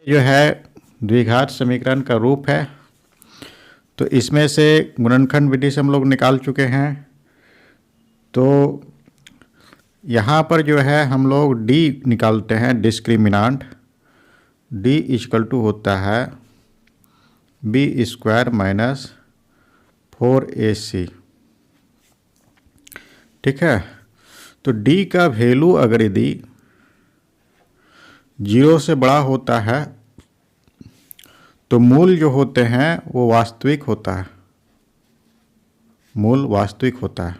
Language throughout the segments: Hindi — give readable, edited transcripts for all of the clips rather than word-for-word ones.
जो है द्विघात समीकरण का रूप है। तो इसमें से गुणनखंड विधि से हम लोग निकाल चुके हैं। तो यहाँ पर जो है हम लोग d निकालते हैं, डिस्क्रिमिनांट। d इक्वल टू होता है b स्क्वायर माइनस 4ac। ठीक है। तो d का वैल्यू अगर यदि 0 से बड़ा होता है तो मूल जो होते हैं वो वास्तविक होता है, मूल वास्तविक होता है।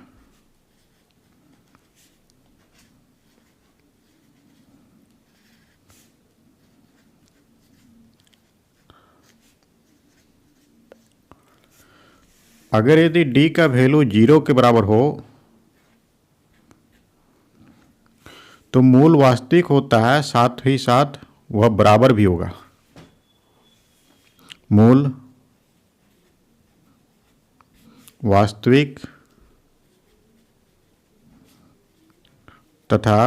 अगर यदि d का वैल्यू 0 के बराबर हो तो मूल वास्तविक होता है, साथ ही साथ वह बराबर भी होगा। मूल वास्तविक तथा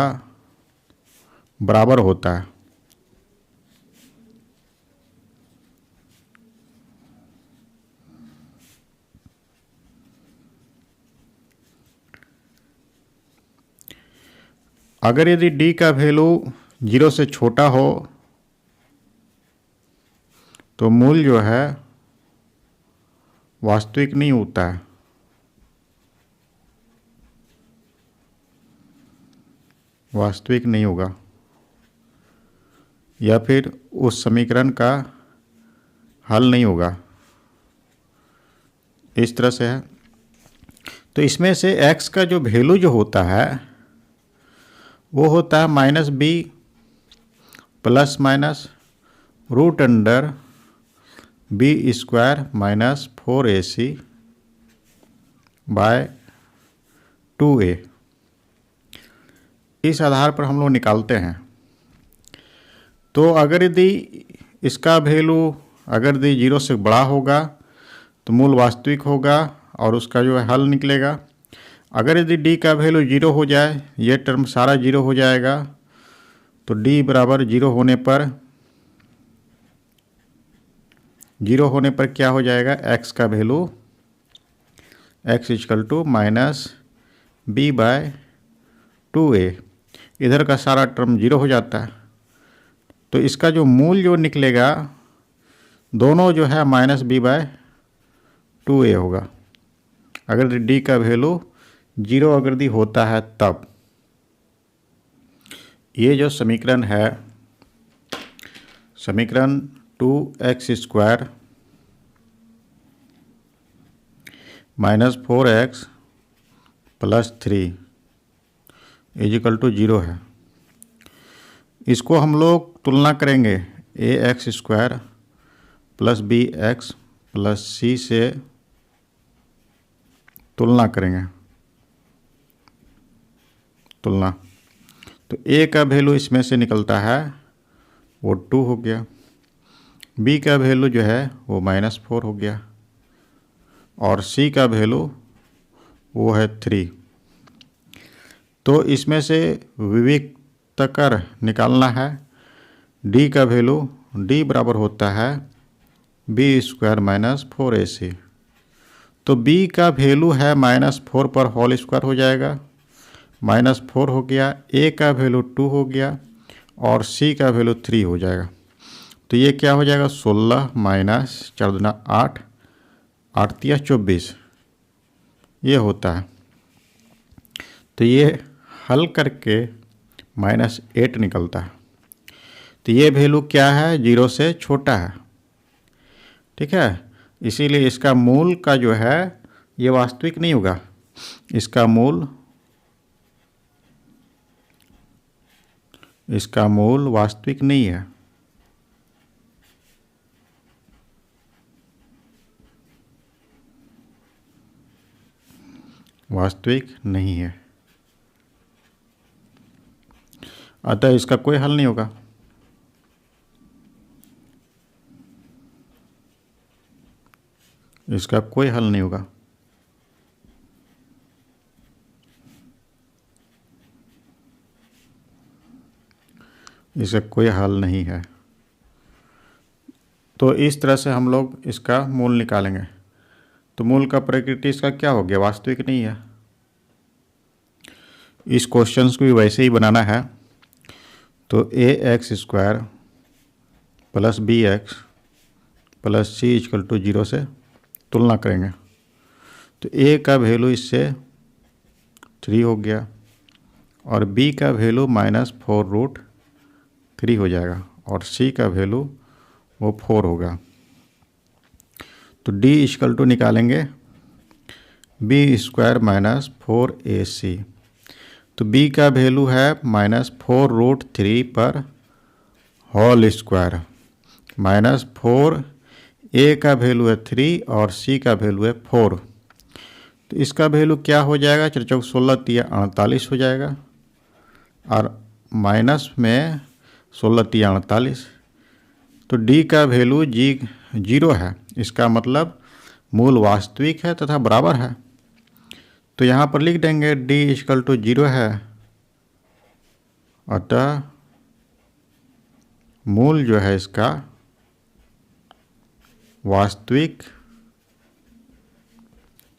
बराबर होता है। अगर यदि d का वैल्यू 0 से छोटा हो तो मूल जो है वास्तविक नहीं होता है, वास्तविक नहीं होगा, या फिर उस समीकरण का हल नहीं होगा। इस तरह से है। तो इसमें से x का जो वैल्यू जो होता है वो होता है -b plus minus root under b square minus 4ac by 2a। इस आधार पर हम लोग निकालते हैं। तो अगर यदि इसका वैल्यू अगर यदि 0 से बड़ा होगा तो मूल वास्तविक होगा और उसका जो है हल निकलेगा। अगर यदि d का वैल्यू 0 हो जाए, ये टर्म सारा 0 हो जाएगा, तो d बराबर 0 होने पर क्या हो जाएगा, x का value x equal to minus b by 2a। इधर का सारा टर्म 0 हो जाता है। तो इसका जो मूल जो निकलेगा दोनों जो है -b बाय 2a होगा। अगर d का वैल्यू 0 अगर दी होता है तब। ये जो समीकरण है, समीकरण 2x square minus 4x plus 3 equal to 0 है। इसको हम लोग तुलना करेंगे ax square plus bx plus c से तुलना करेंगे, तुलना। तो a का वैल्यू इसमें से निकलता है वो 2 हो गया, b का वैल्यू जो है वो -4 हो गया और c का वैल्यू वो है 3। तो इसमें से विविक्तकर निकालना है। d का वैल्यू d बराबर होता है b स्क्वायर माइनस 4ac। तो b का वैल्यू है -4 पर होल स्क्वायर हो जाएगा, -4 हो गया, a का वैल्यू 2 हो गया और c का वैल्यू 3 हो जाएगा। तो ये क्या हो जाएगा, 16 माइनस 4 दूना 8, 8 तिया 24, ये होता है। तो ये हल करके -8 निकलता है। तो ये वैल्यू क्या है, 0 से छोटा है। ठीक है। इसीलिए इसका मूल का जो है ये वास्तविक नहीं होगा, इसका मूल वास्तविक नहीं है। वास्तविक नहीं है, अतः इसका कोई हल नहीं होगा। इसका कोई हल नहीं होगा। इसका कोई हल नहीं है। तो इस तरह से हम लोग इसका मूल निकालेंगे। तो मूल का प्रकृति इसका क्या हो गया, वास्तविक नहीं है। इस क्वेश्चन को भी वैसे ही बनाना है। तो ax² plus bx plus c = 0 से तुलना करेंगे। तो a का वैल्यू इससे 3 हो गया और b का वैल्यू -4√3 हो जाएगा और c का वैल्यू वो 4 होगा। तो d = निकालेंगे b² - 4ac। तो b का वैल्यू है -4√3 पर होल स्क्वायर, -4, a का वैल्यू है 3 और c का वैल्यू है 4। तो इसका वैल्यू क्या हो जाएगा, 4 × 16 = 48 हो जाएगा और माइनस में 16 × 48। तो d का वैल्यू 0 है, इसका मतलब मूल वास्तविक है तथा बराबर है। तो यहाँ पर लिख देंगे d = 0 है, अतः मूल जो है इसका वास्तविक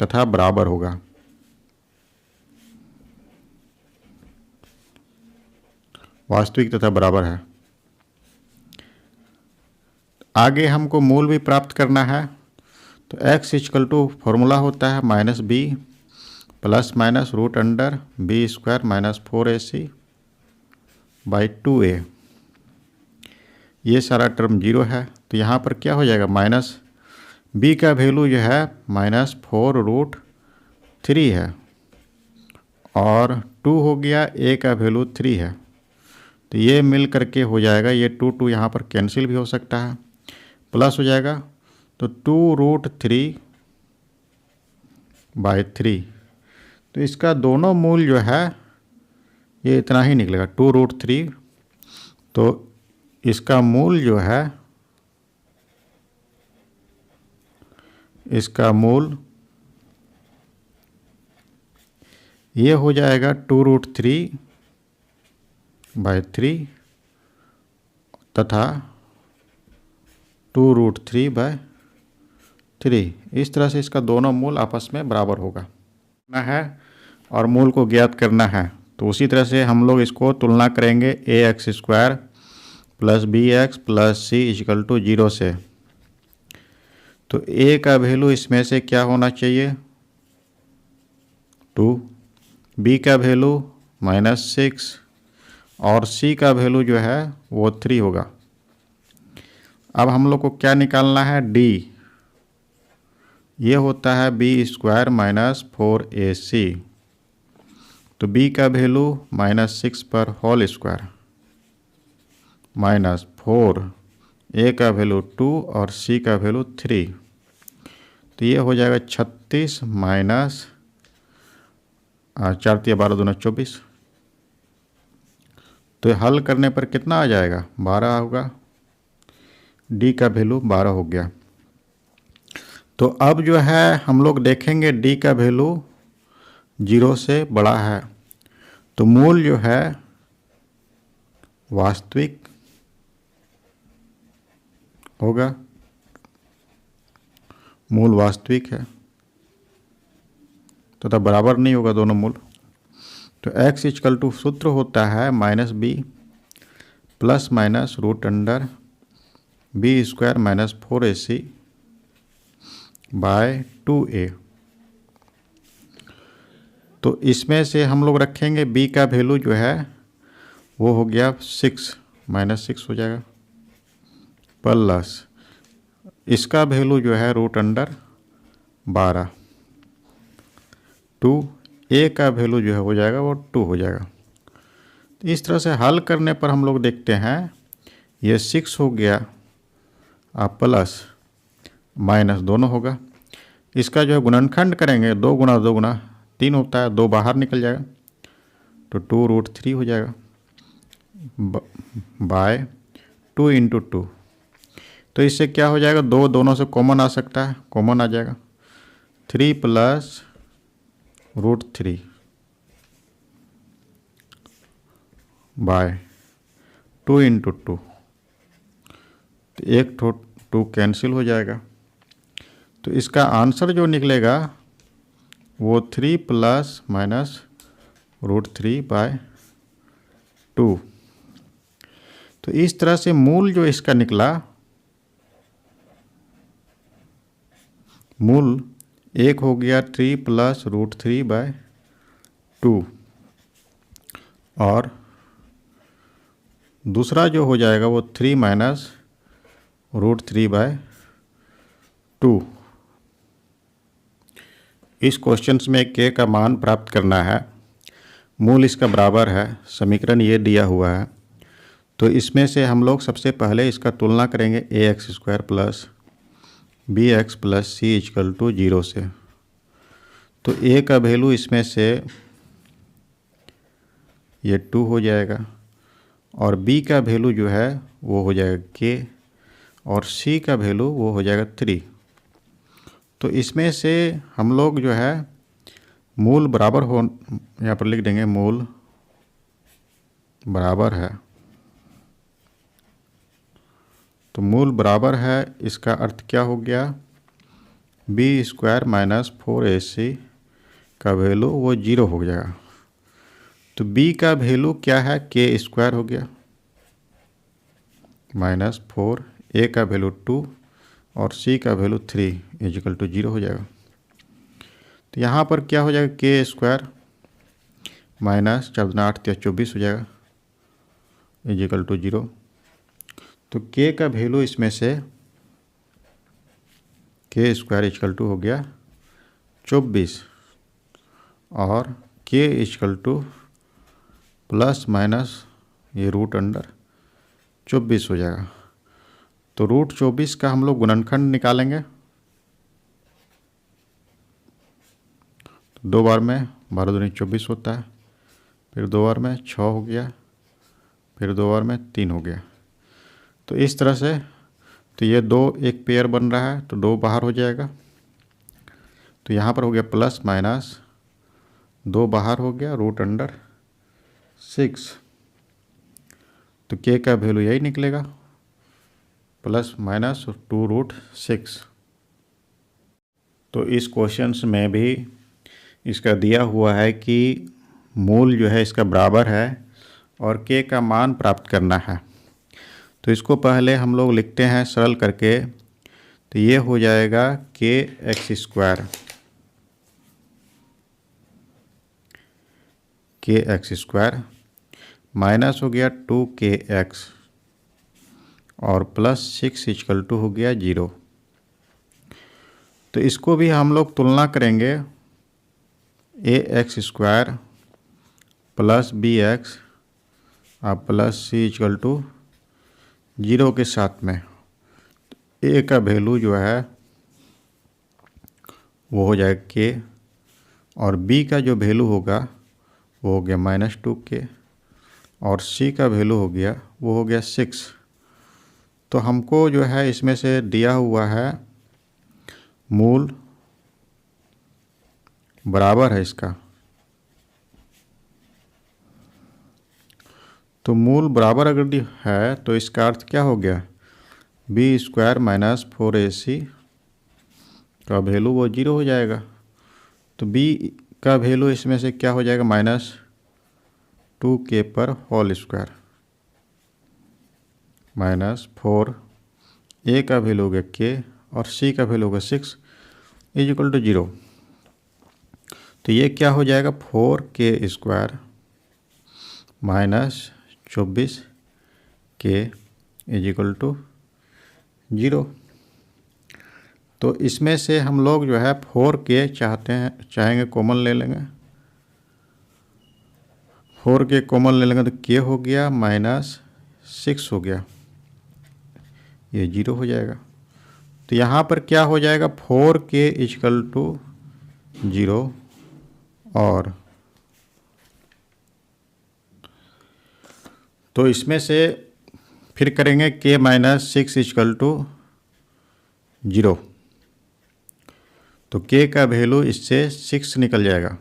तथा बराबर होगा। वास्तविक तथा बराबर है। आगे हमको मूल भी प्राप्त करना है। तो x = फॉर्मूला होता है -b ± √b² - 4ac / 2a। ये सारा टर्म 0 है। तो यहाँ पर क्या हो जाएगा, b का वैल्यू जो है -4√3 है और 2 हो गया, a का वैल्यू 3 है। तो ये मिल करके हो जाएगा, ये 2 यहाँ पर कैंसिल भी हो सकता है, प्लस हो जाएगा। तो 2√3/3। तो इसका दोनों मूल जो है ये इतना ही निकलेगा, 2√3। तो इसका मूल जो है, इसका मूल ये हो जाएगा 2√3/3 तथा 2√3/3। इस तरह से इसका दोनों मूल आपस में बराबर होगा है और मूल को ज्ञात करना है। तो उसी तरह से हम लोग इसको तुलना करेंगे ax² plus bx plus c = 0 से। तो a का वैल्यू इसमें से क्या होना चाहिए, 2, b का वैल्यू -6 और c का वैल्यू जो है वो 3 होगा। अब हम लोग को क्या निकालना है, d। ये होता है b² - 4ac। तो b का वैल्यू -6 पर होल स्क्वायर -4, a का वैल्यू 2 और c का वैल्यू 3। तो ये हो जाएगा 36 माइनस 4 × 12 = 24। तो हल करने पर कितना आ जाएगा, 12 होगा। d का वैल्यू 12 हो गया। तो अब जो है हम लोग देखेंगे d का वैल्यू 0 से बड़ा है। तो मूल जो है वास्तविक होगा, मूल वास्तविक है तथा बराबर नहीं होगा दोनों मूल। तो x = सूत्र होता है -b plus minus √b² - 4ac / 2a। तो इसमें से हम लोग रखेंगे b का वैल्यू जो है वो हो गया 6, -6 हो जाएगा, प्लस इसका वैल्यू जो है √12, 2, a का वैल्यू जो है हो जाएगा वो 2 हो जाएगा। तो इस तरह से हल करने पर हम लोग देखते हैं ये 6 हो गया प्लस माइनस दोनों होगा। इसका जो है गुणनखंड करेंगे, 2 × 2 × 3 होता है, 2 बाहर निकल जाएगा तो 2√3 हो जाएगा बाय 2 × 2। तो इससे क्या हो जाएगा, 2 दोनों से कॉमन आ सकता है, कॉमन आ जाएगा, 3 + √3 बाय 2 × 2। तो एक 2 कैंसिल हो जाएगा। तो इसका आंसर जो निकलेगा वो 3 प्लस माइनस √3/2। तो इस तरह से मूल जो इसका निकला, मूल एक हो गया 3 प्लस √3/2 और दूसरा जो हो जाएगा वो 3 माइनस √3/2। इस क्वेश्चन में k का मान प्राप्त करना है, मूल इसका बराबर है, समीकरण ये दिया हुआ है। तो इसमें से हम लोग सबसे पहले इसका तुलना करेंगे ax² plus bx plus c equal to 0 से। तो a का वैल्यू इसमें से ये 2 हो जाएगा और b का वैल्यू जो है वो हो जाएगा k और c का वैल्यू वो हो जाएगा 3। तो इसमें से हम लोग जो है मूल बराबर हो, यहाँ पर लिख देंगे मूल बराबर है। तो मूल बराबर है, इसका अर्थ क्या हो गया, b² माइनस 4ac का वैल्यू वो 0 हो जाएगा। तो b का वैल्यू क्या है, k² हो गया माइनस 4, a का वैल्यू 2 और c का वैल्यू 3 इक्वल टू 0 हो जाएगा। तो यहाँ पर क्या हो जाएगा, k² माइनस 4 8 24 हो जाएगा इक्वल टू 0। तो k का वैल्यू इसमें से k² इक्वल टू हो गया 24 और k equal two plus minus ये √24 हो जाएगा। तो √24 का हम लोग गुणनखंड निकालेंगे। तो 2 बार में 12 दूनी 24 होता है, फिर 2 बार में 6 हो गया, फिर 2 बार में 3 हो गया। तो इस तरह से तो ये 2 एक पेयर बन रहा है, तो 2 बाहर हो जाएगा। तो यहाँ पर हो गया प्लस माइनस 2 बाहर हो गया √6। तो k का वैल्यू यही निकलेगा प्लस माइनस 2√6। तो इस क्वेश्चन में भी इसका दिया हुआ है कि मूल जो है इसका बराबर है और k का मान प्राप्त करना है। तो इसको पहले हम लोग लिखते हैं सरल करके। तो ये हो जाएगा kx² माइनस हो गया 2kx और प्लस 6 इक्वल टू हो गया 0। तो इसको भी हम लोग तुलना करेंगे ax² प्लस bx और प्लस c इक्वल टू 0 के साथ में। a का वैल्यू जो है वो हो जाएगा k और b का जो वैल्यू होगा वो हो गया माइनस 2k और c का वैल्यू हो गया वो हो गया 6। तो हमको जो है इसमें से दिया हुआ है मूल बराबर है इसका। तो मूल बराबर अगर है तो इसका अर्थ क्या हो गया, b² माइनस 4ac का वैल्यू वो 0 हो जाएगा। तो b का वैल्यू इसमें से क्या हो जाएगा, माइनस 2k पर होल स्क्वायर माइनस 4, a का वैल्यू हो गया k और c का वैल्यू होगा 6 इक्वल टू 0। तो ये क्या हो जाएगा, 4k² minus 24k equal to 0। तो इसमें से हम लोग जो है 4k चाहेंगे कॉमन ले लेंगे। 4k कॉमन ले लेंगे तो k हो गया माइनस 6 हो गया, ये 0 हो जाएगा। तो यहाँ पर क्या हो जाएगा, 4k इक्वल टू 0 और तो इसमें से फिर करेंगे k माइनस 6 इक्वल टू 0। तो k का वैल्यू इससे 6 निकल जाएगा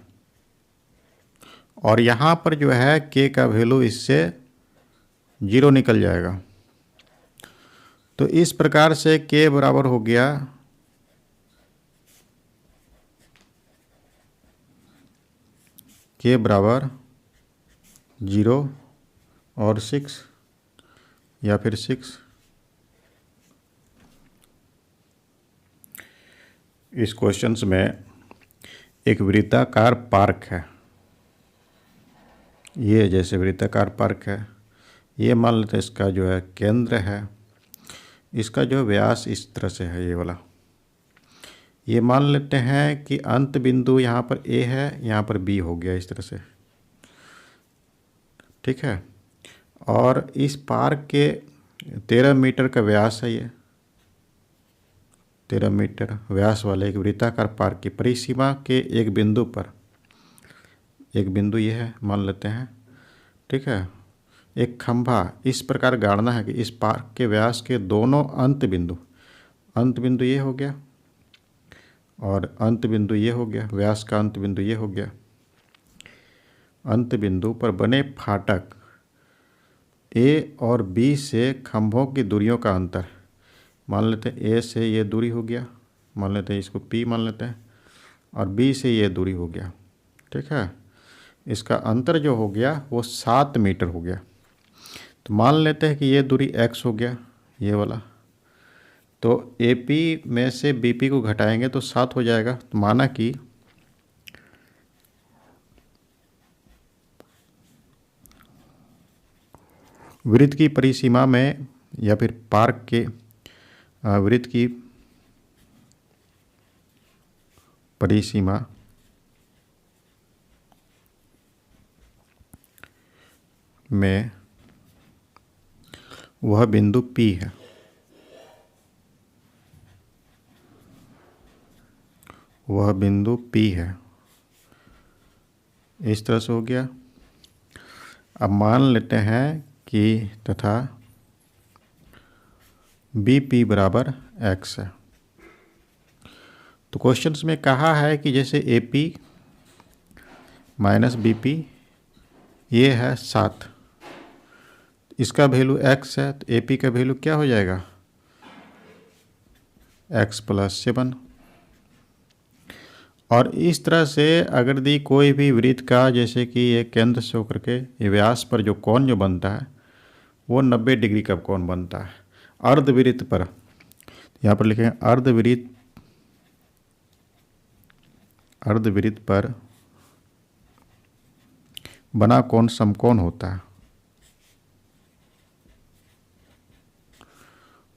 और यहाँ पर जो है k का वैल्यू इससे 0 निकल जाएगा। तो इस प्रकार से k बराबर हो गया k बराबर 0 और 6 या फिर 6। इस क्वेश्चंस में एक वृत्ताकार पार्क है, ये जैसे वृत्ताकार पार्क है, ये मान लेते हैं इसका जो है केंद्र है, इसका जो व्यास इस तरह से है ये वाला। ये मान लेते हैं कि अंत बिंदु यहाँ पर A है, यहाँ पर B हो गया इस तरह से, ठीक है। और इस पार्क के 13 मीटर का व्यास है, ये 13 मीटर व्यास वाले एक वृत्ताकार पार्क की परिसीमा के एक बिंदु पर, एक बिंदु ये है मान लेते हैं, ठीक है। एक खंभा इस प्रकार गाड़ना है कि इस पार्क के व्यास के दोनों अंत बिंदु ये हो गया और अंत बिंदु ये हो गया, व्यास का अंत बिंदु ये हो गया। अंत बिंदु पर बने फाटक A और B से खंभों की दूरियों का अंतर, मान लेते हैं A से ये दूरी हो गया, मान लेते हैं इसको P मान लेते हैं, और B से ये दूरी हो गया, ठीक है। इसका अंतर जो हो गया वो 7 मीटर हो गया। तो मान लेते हैं कि ये दूरी x हो गया, ये वाला। तो AP में से BP को घटाएंगे तो 7 हो जाएगा। तो माना कि वृत्त की परिसीमा में या फिर पार्क के वृत्त की परिसीमा में वह बिंदु P है, वह बिंदु P है, इस तरह से हो गया। अब मान लेते हैं कि तथा BP बराबर x है। तो क्वेश्चंस में कहा है कि जैसे AP माइनस BP ये है 7, इसका वैल्यू x है, तो AP का वैल्यू क्या हो जाएगा x प्लस 7। और इस तरह से अगर दी कोई भी वृत्त का, जैसे कि ये केंद्र से होकर के ये व्यास पर जो कोण जो बनता है वो 90 डिग्री का कोण बनता है। अर्धवृत्त पर, यहाँ पर लिखें अर्धवृत्त पर बना कोण समकोण होता है,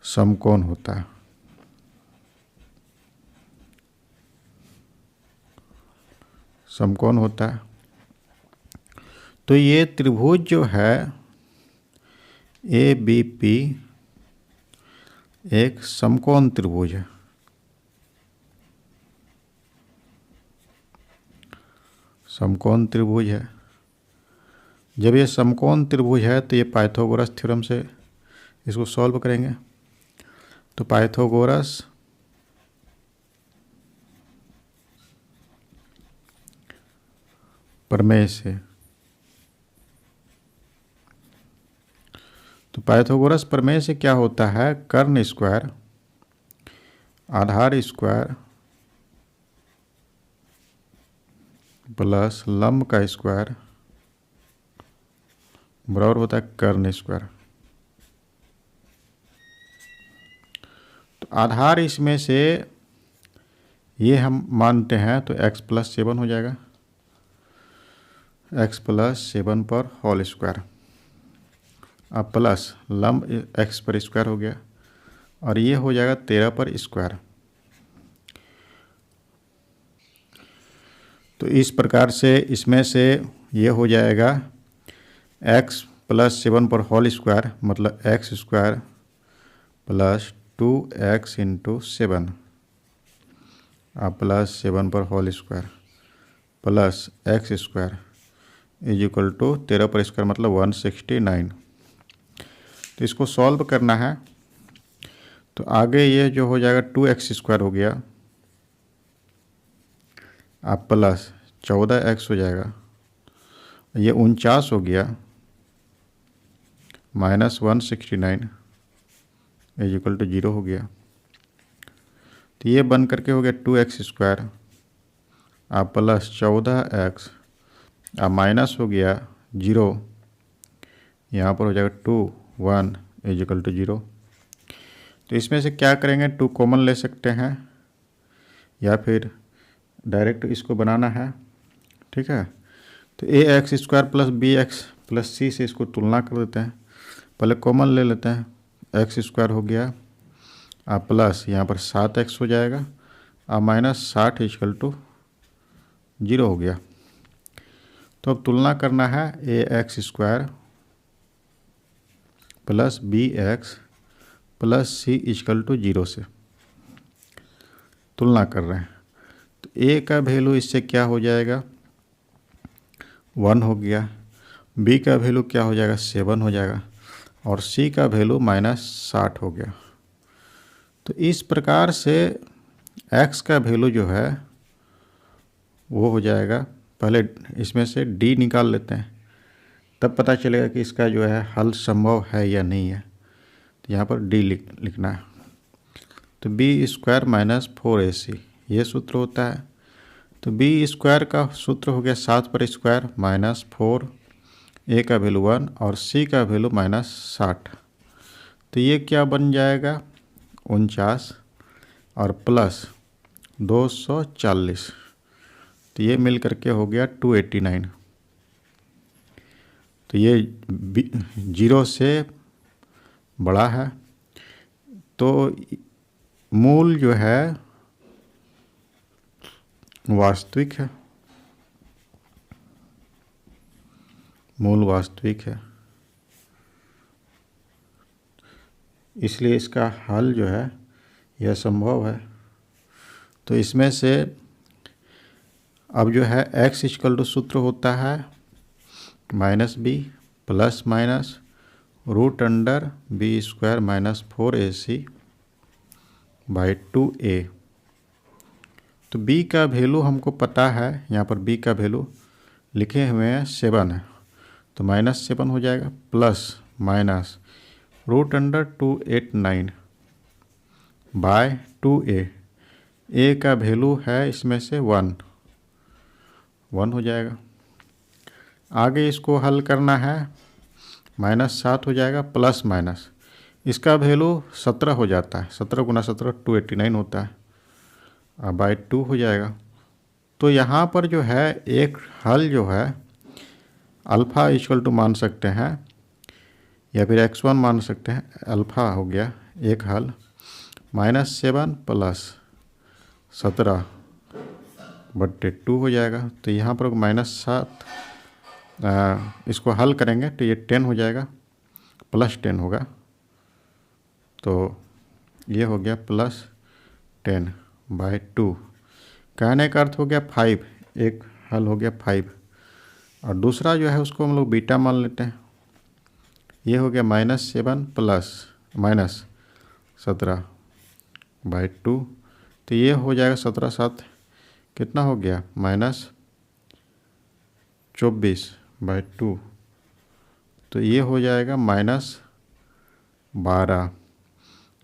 समकोण होता है। समकोण होता है। तो ये त्रिभुज जो है ABP एक समकोण त्रिभुज है, समकोण त्रिभुज है। जब ये समकोण त्रिभुज है तो ये पाइथागोरस थ्योरम से इसको सॉल्व करेंगे। तो पाइथागोरस प्रमेय से, तो पाइथागोरस प्रमेय से क्या होता है, कर्ण स्क्वायर आधार स्क्वायर प्लस लंब का स्क्वायर बराबर होता है कर्ण स्क्वायर। तो आधार इसमें से ये हम मानते हैं तो x प्लस 7 हो जाएगा, x प्लस 7 पर होल स्क्वायर। अब प्लस लंब x पर स्क्वायर हो गया और ये हो जाएगा 13 पर स्क्वायर। तो इस प्रकार से इसमें से ये हो जाएगा x प्लस 7 पर होल स्क्वायर, मतलब x square plus 2x into 7 plus 7 पर whole square plus x square is equal to 13 पर स्क्वायर मतलब 169। तो इसको सॉल्व करना है। तो आगे ये जो हो जाएगा 2x स्क्वायर हो गया, आप प्लस 14x हो जाएगा, ये 49 हो गया, माइनस 169 इज इक्वल टू 0 हो गया। तो ये बन करके हो गया 2x² अब प्लस 14x अब माइनस हो गया 0, यहाँ पर हो जाएगा 2 1 इज इक्वल टू 0। तो इसमें से क्या करेंगे, 2 कॉमन ले सकते हैं या फिर डायरेक्ट इसको बनाना है, ठीक है। तो ax² plus bx plus c से इसको तुलना कर देते हैं। पहले कॉमन ले लेते हैं, x² हो गया अब प्लस यहाँ पर 7x हो जाएगा अब माइनस 60 इक्वल टू 0 हो गया। तो अब तुलना करना है ax² plus bx plus c equal to 0 से तुलना कर रहे हैं। तो a का वैल्यू इससे क्या हो जाएगा 1 हो गया, b का वैल्यू क्या हो जाएगा 7 हो जाएगा और c का वैल्यू -60 हो गया। तो इस प्रकार से x का वैल्यू जो है वो हो जाएगा, पहले इसमें से d निकाल लेते हैं तब पता चलेगा कि इसका जो है हल संभव है या नहीं है। तो यहाँ पर d लिखना है। तो b² माइनस 4ac ये सूत्र होता है। तो b² का सूत्र हो गया 7 पर स्क्वायर माइनस 4, a का वैल्यू 1 और c का वैल्यू -60। तो ये क्या बन जाएगा 49 और प्लस 240। तो ये मिल करके हो गया 289। तो ये 0 से बड़ा है, तो मूल जो है वास्तविक है, मूल वास्तविक है, इसलिए इसका हल जो है यह संभव है। तो इसमें से अब जो है x इक्वल टू सूत्र होता है -b plus minus √b² minus 4ac by 2a। तो b का वैल्यू हमको पता है, यहाँ पर b का वैल्यू लिखे हुए हैं 7 है, तो -7 हो जाएगा plus minus √289 by 2a। a का वैल्यू है इसमें से 1 हो जाएगा। आगे इसको हल करना है, -7 हो जाएगा प्लस माइनस इसका वैल्यू 17 हो जाता है, 17 × 17 289 होता है, अब बाई 2 हो जाएगा। तो यहाँ पर जो है एक हल जो है अल्फ़ा इक्वल टू मान सकते हैं या फिर x1 मान सकते हैं, अल्फ़ा हो गया एक हल -7 प्लस 17 बट्टे 2 हो जाएगा। तो यहाँ पर -7 इसको हल करेंगे तो ये 10 हो जाएगा, प्लस 10 होगा, तो ये हो गया प्लस 10 बाई 2। कहने का अर्थ हो गया 5, एक हल हो गया 5 और दूसरा जो है उसको हम लोग बीटा मान लेते हैं। ये हो गया -7 प्लस -17 बाई 2। तो ये हो जाएगा 17 7 कितना हो गया -24 बाई 2। तो ये हो जाएगा -12।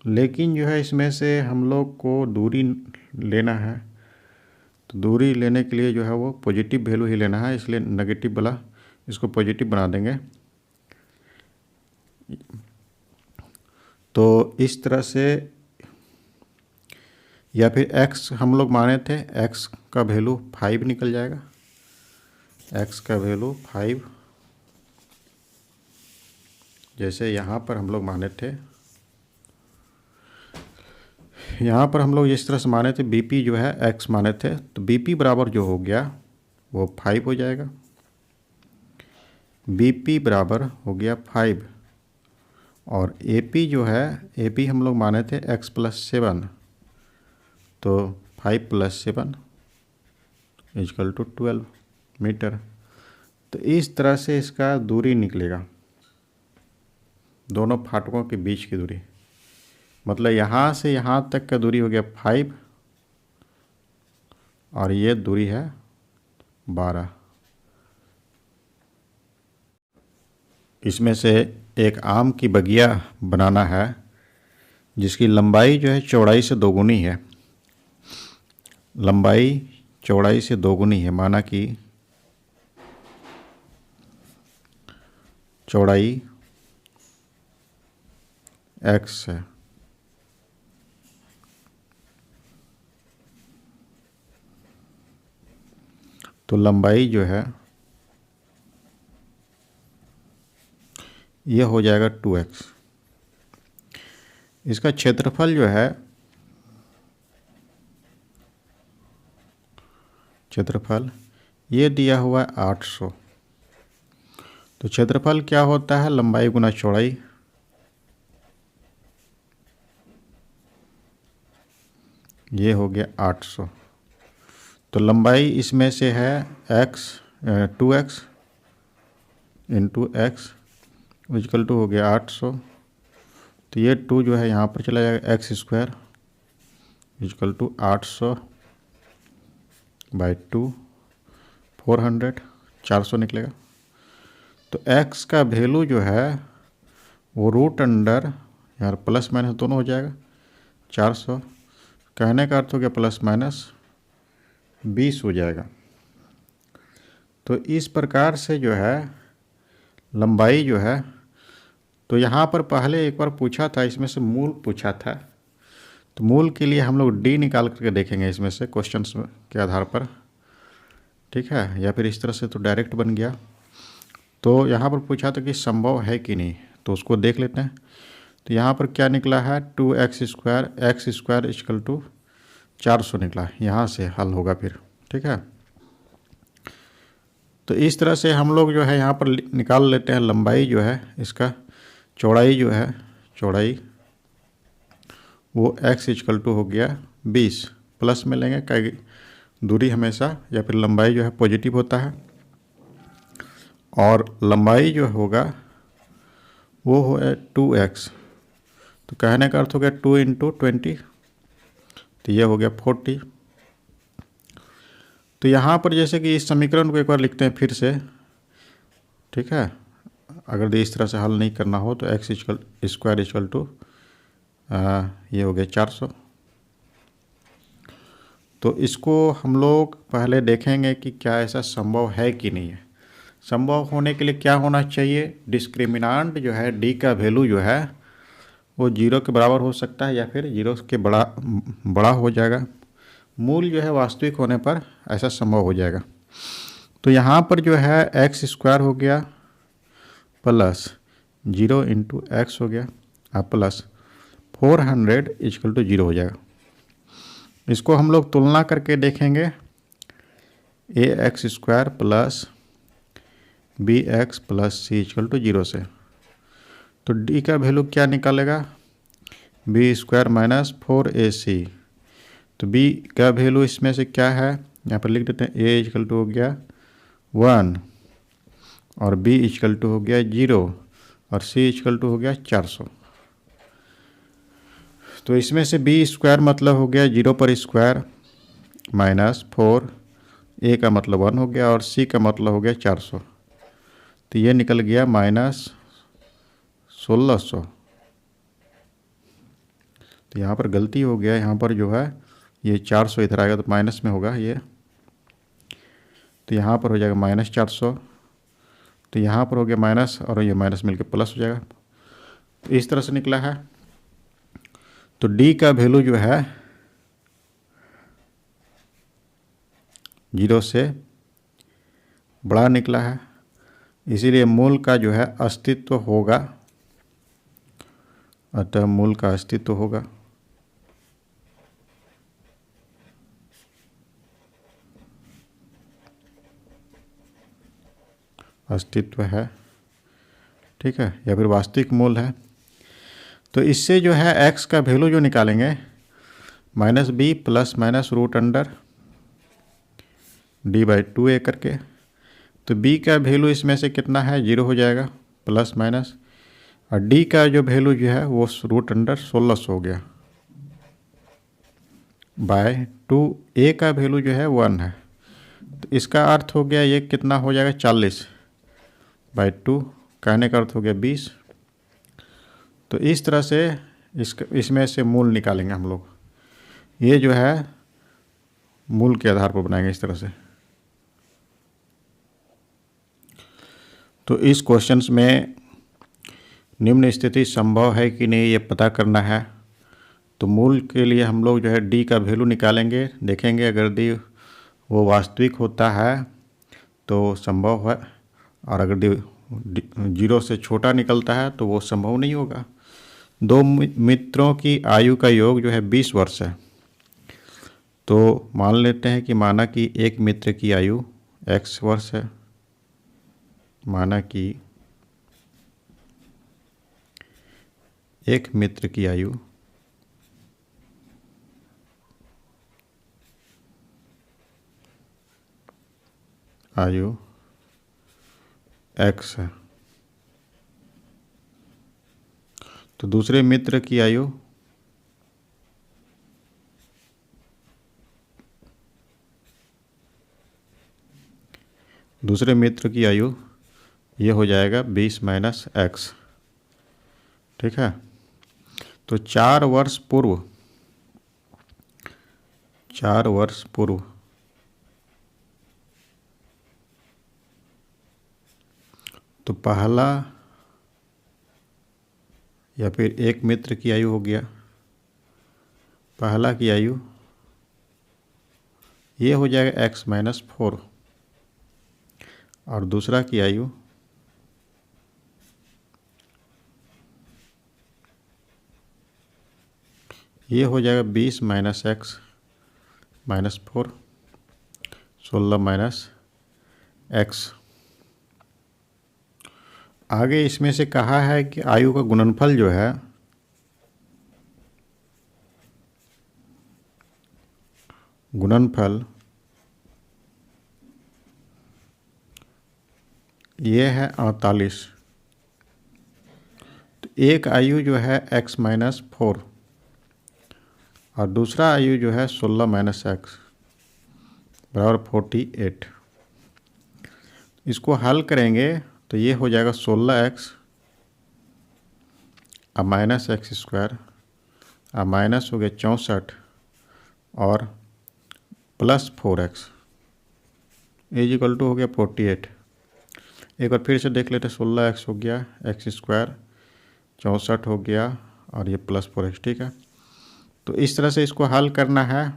लेकिन जो है इसमें से हम लोग को दूरी लेना है, तो दूरी लेने के लिए जो है वो पॉजिटिव वैल्यू ही लेना है, इसलिए नेगेटिव वाला इसको पॉजिटिव बना देंगे। तो इस तरह से, या फिर x हम लोग माने थे, x का वैल्यू 5 निकल जाएगा, x का वैल्यू 5, जैसे यहाँ पर हम लोग माने थे, यहाँ पर हम लोग इस तरह से माने थे bp जो है x माने थे, तो bp बराबर जो हो गया वो 5 हो जाएगा, bp बराबर हो गया 5 और AP जो है AP हम लोग माने थे x + 7, तो 5 + 7 इक्वल टू 12 मीटर। तो इस तरह से इसका दूरी निकलेगा, दोनों फाटकों के बीच की दूरी, मतलब यहाँ से यहाँ तक का दूरी हो गया 5 और ये दूरी है 12। इसमें से एक आम की बगिया बनाना है, जिसकी लंबाई जो है चौड़ाई से दोगुनी है, लंबाई चौड़ाई से दोगुनी है, माना कि चौड़ाई x है, तो लंबाई जो है यह हो जाएगा 2x। इसका क्षेत्रफल जो है, क्षेत्रफल ये दिया हुआ है 800। तो क्षेत्रफल क्या होता है, लंबाई गुना चौड़ाई। ये हो गया 800। तो लंबाई इसमें से है x 2x into X equal to हो गया 800। तो ये 2 जो है यहाँ पर चला जाएगा, X square equal to 800 by 2 400, 400 निकलेगा। तो x का वैल्यू जो है वो रूट अंडर, यार प्लस माइनस दोनों हो जाएगा, 400। कहने का अर्थ हो गया प्लस माइनस 20 हो जाएगा। तो इस प्रकार से जो है लंबाई जो है, तो यहाँ पर पहले एक बार पूछा था, इसमें से मूल पूछा था, तो मूल के लिए हम लोग डी निकाल करके देखेंगे इसमें से क्वेश्चंस के आधार पर, ठीक है, या फिर इस तरह से तो डायरेक्ट बन गया। तो यहाँ पर पूछा था कि संभव है कि नहीं, तो उसको देख लेते हैं। तो यहाँ पर क्या निकला है, 2x स्क्वायर इक्वल टू 400 निकला, यहाँ से हल होगा फिर, ठीक है। तो इस तरह से हम लोग जो है यहाँ पर निकाल लेते हैं लंबाई जो है, इसका चौड़ाई जो है, चौड़ाई वो x इक्वल टू हो गया 20, प्लस में लेंगे कई दूरी हमेशा, या फिर लंबाई जो है पॉजिटिव होता है, और लंबाई जो होगा वो हो 2x। तो कहने का अर्थ हो गया 2 इंटू 20, तो ये हो गया 40। तो यहाँ पर जैसे कि इस समीकरण को एक बार लिखते हैं फिर से, ठीक है। अगर इस तरह से हल नहीं करना हो तो एक्स स्क्वायर इक्वल टू ये हो गया 400। तो इसको हम लोग पहले देखेंगे कि क्या ऐसा संभव है कि नहीं है। संभव होने के लिए क्या होना चाहिए, डिस्क्रिमिनांट जो है डी का वैल्यू जो है वो 0 के बराबर हो सकता है, या फिर 0 के बड़ा हो जाएगा। मूल जो है वास्तविक होने पर ऐसा संभव हो जाएगा। तो यहाँ पर जो है एक्स स्क्वायर हो गया प्लस 0 इंटू एक्स हो गया, अब प्लस 400 इक्वल टू 0 हो जाएगा। इसको हम लोग तुलना करके देखेंगे, A X square plus B X plus C equal to 0 से। तो डी का वैल्यू क्या निकालेगा, बी स्क्वायर माइनस 4ac। तो बी का वैल्यू इसमें से क्या है, यहाँ पर लिख देते हैं, ए इक्वल टू हो गया 1 और बी इक्वल टू हो गया 0 और सी इक्वल टू हो गया 400। तो इसमें से बी स्क्वायर मतलब हो गया 0 पर स्क्वायर माइनस 4, ए का मतलब 1 हो गया और सी का मतलब हो गया 400। तो ये निकल गया माइनस 1600। तो यहाँ पर गलती हो गया, यहाँ पर जो है ये 400 इधर आएगा तो माइनस में होगा ये, तो यहाँ पर हो जाएगा माइनस 400। तो यहाँ पर हो गया माइनस और ये माइनस मिलके प्लस हो जाएगा। तो इस तरह से निकला है। तो डी का वैल्यू जो है 0 से बड़ा निकला है, इसीलिए मूल का जो है अस्तित्व होगा, अतः मूल का अस्तित्व होगा। अस्तित्व है, ठीक है, या फिर वास्तविक मूल है। तो इससे जो है x का वैल्यू जो निकालेंगे minus B plus minus root under D by 2a करके। तो b का वैल्यू इसमें से कितना है, 0 हो जाएगा प्लस माइनस, और d का जो वैल्यू जो है वो रूट अंडर 1600 हो गया बाय 2, a का वैल्यू जो है 1 है। तो इसका अर्थ हो गया ये कितना हो जाएगा 40 बाई 2, कहने का अर्थ हो गया 20। तो इस तरह से इसमें से मूल निकालेंगे हम लोग। ये जो है मूल के आधार पर बनाएंगे इस तरह से। तो इस क्वेश्चंस में निम्न स्थिति संभव है कि नहीं ये पता करना है। तो मूल के लिए हम लोग जो है डी का वैल्यू निकालेंगे, देखेंगे अगर डी वो वास्तविक होता है तो संभव है, और अगर डी 0 से छोटा निकलता है तो वो संभव नहीं होगा। दो मित्रों की आयु का योग जो है 20 वर्ष है। तो मान लेते हैं कि माना कि एक मित्र की आयु x वर्ष है, माना कि एक मित्र की आयु x है, तो दूसरे मित्र की आयु ये हो जाएगा 20 माइनस x। ठीक है। तो 4 वर्ष पूर्व तो पहला या फिर एक मित्र की आयु हो गया, पहला की आयु ये हो जाएगा x माइनस 4, और दूसरा की आयु ये हो जाएगा 20 minus x minus 4, 16 minus x। आगे इसमें से कहा है कि आयु का गुणनफल जो है ये है 48। तो एक आयु जो है x माइनस 4 और दूसरा आयु जो है 16 माइनस x बराबर 48। इसको हल करेंगे तो ये हो जाएगा 16x अब माइनस एक्स स्क्वायर, अब माइनस हो गया 64 और plus 4x is equal to हो गया 48। एक बार फिर से देख लेते, 16x हो गया एक्स स्क्वायर, 64 हो गया और ये प्लस 4x। ठीक है। तो इस तरह से इसको हल करना है।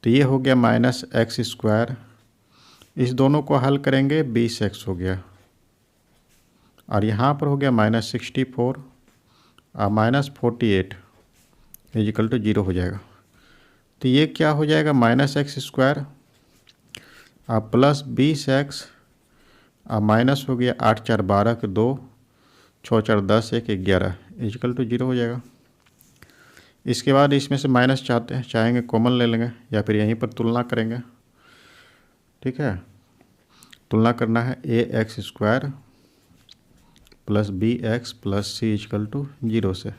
तो ये हो गया माइनस एक्स स्क्वायर, इस दोनों को हल करेंगे 20x हो गया, और यहाँ पर हो गया माइनस 64 और माइनस 48 इज इक्वल टू 0 हो जाएगा। तो ये क्या हो जाएगा माइनस एक्स स्क्वायर और प्लस 20x और माइनस हो गया 8 4 12 के 2, 6 4 10 1 11 इज इक्वल टू 0 हो जाएगा। इसके बाद इसमें से माइनस चाहेंगे कॉमन ले लेंगे या फिर यहीं पर तुलना करेंगे। ठीक है। तुलना करना है A X square plus B X plus C equal to 0 से।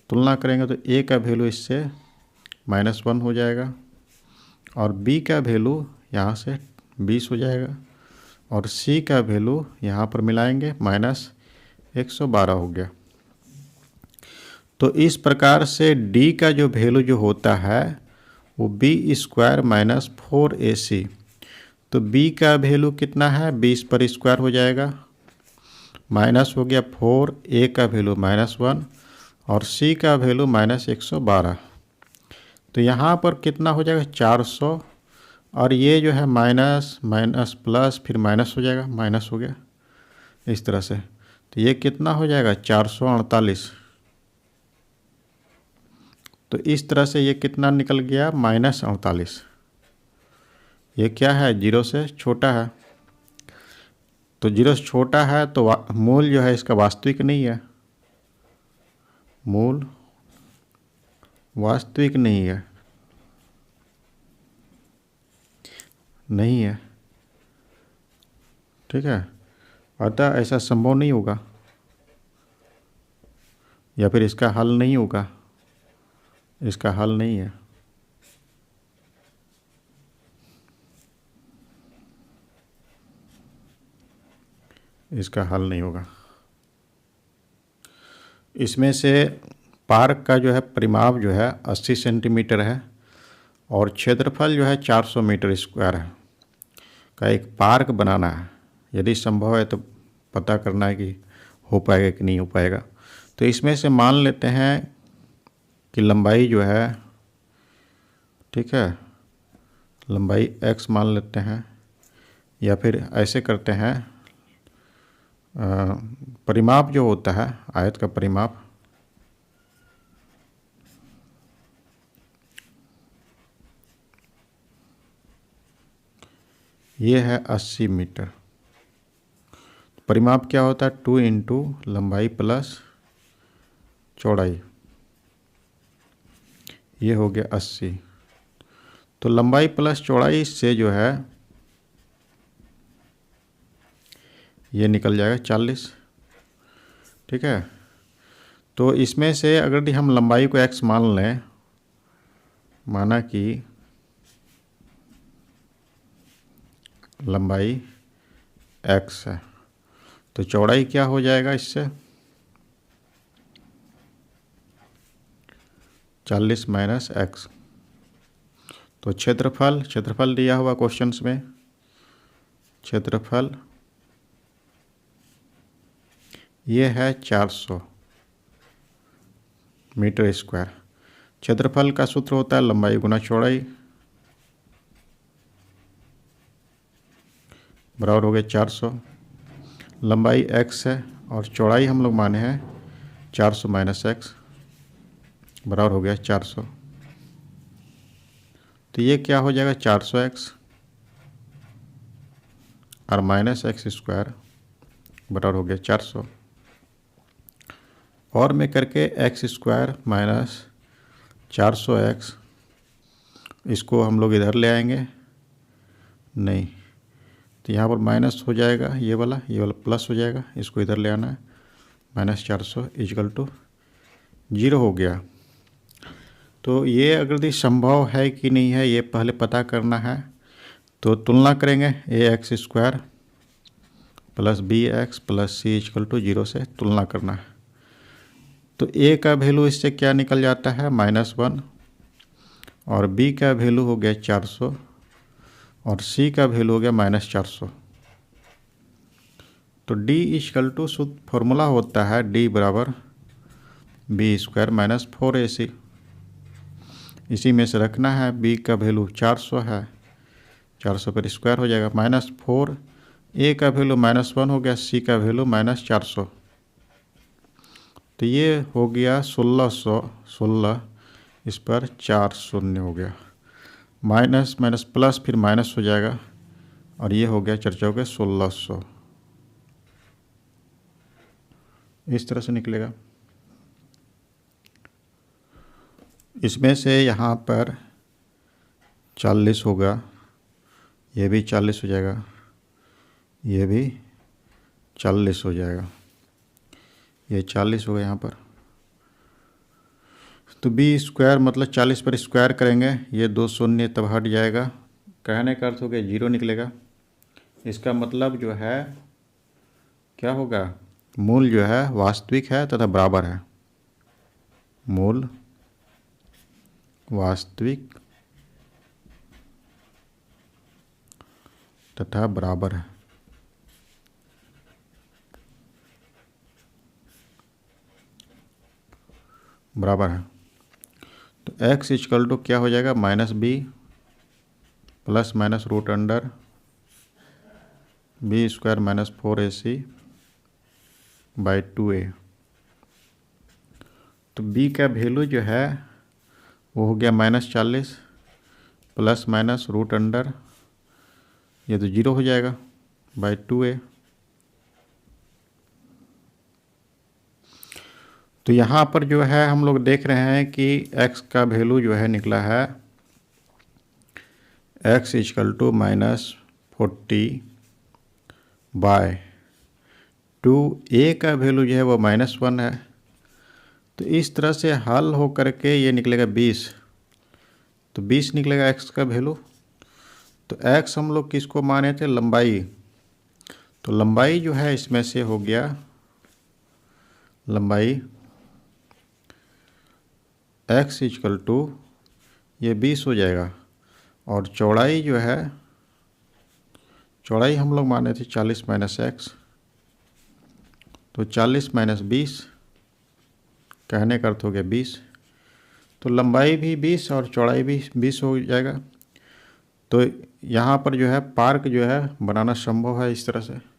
तुलना करेंगे तो ए का वैल्यू इससे -1 हो जाएगा और बी का वैल्यू यहाँ से 20 हो जाएगा और सी का वैल्यू यहाँ पर मिलाएंगे -112 हो गया। तो इस प्रकार से डी का जो वैल्यू जो होता है वो बी स्क्वायर माइनस 4ac। तो बी का वैल्यू कितना है 20 पर स्क्वायर हो जाएगा, माइनस हो गया 4, ए का वैल्यू -1 और सी का वैल्यू -112। तो यहाँ पर कितना हो जाएगा 400 और ये जो है माइनस माइनस प्लस फिर माइनस हो जाएगा, माइनस हो गया इस तरह से। तो ये कितना हो जाएगा 448। तो इस तरह से ये कितना निकल गया -48। ये क्या है 0 से छोटा है, तो 0 से छोटा है तो मूल जो है इसका वास्तविक नहीं है, मूल वास्तविक नहीं है, नहीं है। ठीक है। अतः ऐसा संभव नहीं होगा या फिर इसका हल नहीं होगा, इसका हल नहीं है। इसका हल नहीं होगा। इसमें से पार्क का जो है परिमाप जो है 80 सेंटीमीटर है और क्षेत्रफल जो है 400 मीटर स्क्वायर है का एक पार्क बनाना है। यदि संभव है तो पता करना है कि हो पाएगा कि नहीं हो पाएगा। तो इसमें से मान लेते हैं कि लंबाई जो है, ठीक है, लंबाई x मान लेते हैं, या फिर ऐसे करते हैं परिमाप जो होता है आयत का परिमाप, ये है 80 मीटर। परिमाप क्या होता है 2 इंटू लंबाई प्लस चौड़ाई, ये हो गया 80। तो लंबाई प्लस चौड़ाई से जो है ये निकल जाएगा 40, ठीक है। तो इसमें से अगर हम लंबाई को x मान लें, माना कि लंबाई x है, तो चौड़ाई क्या हो जाएगा इससे 40 माइनस x। तो क्षेत्रफल दिया हुआ क्वेश्चंस में, क्षेत्रफल ये है 400 मीटर स्क्वायर। क्षेत्रफल का सूत्र होता है लंबाई गुना चौड़ाई, बराबर हो गया 400। लंबाई x है और चौड़ाई हम लोग माने हैं 400 माइनस x, बराबर हो गया 400। तो ये क्या हो जाएगा 400x और माइनस x स्क्वायर, बराबर हो गया 400। और में करके x स्क्वायर माइनस 400x, इसको हम लोग इधर ले आएंगे, नहीं तो यहाँ पर माइनस हो जाएगा, ये वाला प्लस हो जाएगा, इसको इधर ले आना है, माइनस 400 इक्वल टू 0 हो गया। तो ये अगर संभव है कि नहीं है ये पहले पता करना है। तो तुलना करेंगे ax square plus bx plus c equal to 0 से तुलना करना है। तो a का वैल्यू इससे क्या निकल जाता है -1, और b का वैल्यू हो गया 400 और c का वैल्यू हो गया -400। तो d इक्वल टू शुद्ध फॉर्मूला होता है d बराबर b स्क्वायर माइनस 4ac। इसी में से रखना है, b का वैल्यू 400 है, 400 पर स्क्वायर हो जाएगा, -4, a का वैल्यू -1 हो गया, c का वैल्यू -400। तो ये हो गया 1616, इस पर 4 शून्य हो गया, माइनस माइनस प्लस फिर माइनस हो जाएगा, और ये हो गया चर्चा हो गया 1600। इस तरह से निकलेगा। इसमें से यहाँ पर 40 होगा, ये भी 40 हो जाएगा, ये भी 40 हो जाएगा, ये 40 हो गया यहाँ पर। तो बी स्क्वायर मतलब 40 पर स्क्वायर करेंगे, ये 2 शून्य तब हट जाएगा, कहने का अर्थ हो गया 0 निकलेगा। इसका मतलब जो है क्या होगा, मूल जो है वास्तविक है तथा बराबर है, मूल वास्तविक तथा बराबर है। बराबर है। तो x इक्वल टू क्या हो जाएगा -b plus minus root under b square minus 4ac by 2a। तो b का वैल्यू जो है वो हो गया -40 प्लस माइनस रूट अंडर, ये तो 0 हो जाएगा, बाई 2a। तो यहाँ पर जो है हम लोग देख रहे हैं कि x का वैल्यू जो है निकला है x equal to -40 by 2, a का वैल्यू जो है वो -1 है। तो इस तरह से हल हो करके ये निकलेगा 20, तो 20 निकलेगा x का वैल्यू। तो x हम लोग किसको माने थे, लंबाई, तो लंबाई जो है इसमें से हो गया लंबाई x इजकल टू ये 20 हो जाएगा, और चौड़ाई जो है, चौड़ाई हम लोग माने थे 40 माइनस एक्स, तो 40 माइनस 20 कहने का अर्थ हो गया 20। तो लंबाई भी 20 और चौड़ाई भी 20 हो जाएगा। तो यहाँ पर जो है पार्क जो है बनाना संभव है इस तरह से।